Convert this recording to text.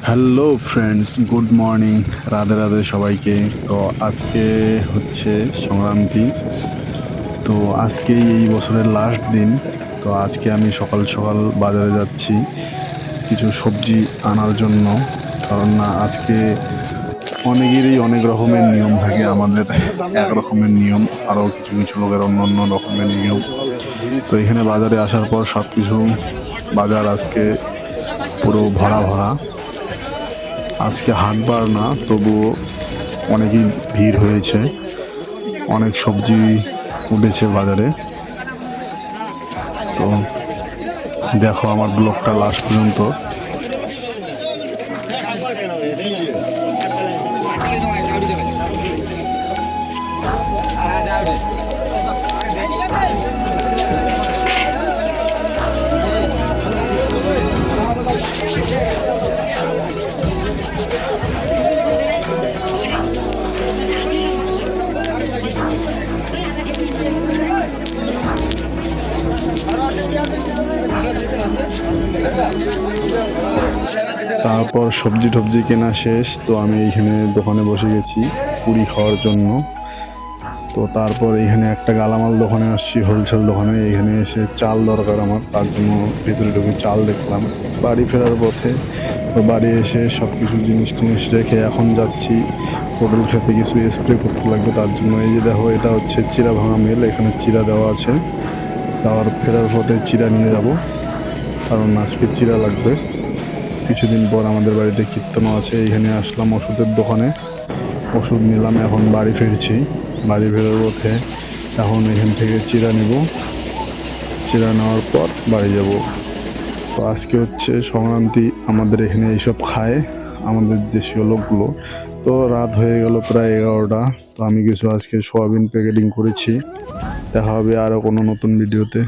Hello friends, good morning. Radhe Radhe সবাইকে। তো আজকে হচ্ছে সংক্রান্তি। তো আজকে এই বছরের লাস্ট দিন। তো আজকে আমি সকাল সকাল বাজারে যাচ্ছি কিছু সবজি আনার জন্য। কারণ না, আজকে অনেকেরই অনেক রকমের নিয়ম থাকে, আমাদের এক রকমের নিয়ম, আরও কিছু কিছু লোকের অন্য অন্য রকমের নিয়ম। তো এখানে বাজারে আসার পর সব কিছু বাজার আজকে পুরো ভরা ভরা। আজকে হাটবার না, তবুও অনেকই ভিড় হয়েছে, অনেক সবজি উঠেছে বাজারে। তো দেখো আমার ব্লগটা লাস্ট পর্যন্ত। তারপর সবজি টবজি কেনা শেষ, তো আমি এইখানে দোকানে বসে গেছি পুরি খাওয়ার জন্য। তো তারপর এইখানে একটা গালামাল দোকানে আসছি, হোলসেল দোকানে। এখানে এসে চাল দরকার আমার, তার জন্য ভেতরে ঢুকে চাল দেখলাম। বাড়ি ফেরার পথে, তো বাড়ি এসে সব কিছু জিনিস টিনিস রেখে এখন যাচ্ছি পটল খেতে, কিছু স্প্রে করতে লাগবে তার জন্য। এই যে দেখো, এটা হচ্ছে চিরা ভাঙা মেল, এখানে চিরা দেওয়া আছে। তারপর ফেরার পথে চিরা নিয়ে যাব, কারণ আজকে চিরা লাগবে। কিছুদিন পর আমাদের বাড়িতে কীর্তনও আছে। এইখানে আসলাম ওষুধের দোকানে, ওষুধ নিলাম, এখন বাড়ি ফিরছি। বাড়ি ফেরার পথে এখন এখান থেকে চিরা নিব, চিরা নেওয়ার পর বাড়ি যাব। তো আজকে হচ্ছে সংক্রান্তি, আমাদের এখানে এইসব খায় আমাদের দেশীয় লোকগুলো। তো রাত হয়ে গেল প্রায় 11টা। তো আমি কিছু আজকে সোয়াবিন প্যাকেটিং করেছি। দেখা হবে আরও কোনো নতুন ভিডিওতে।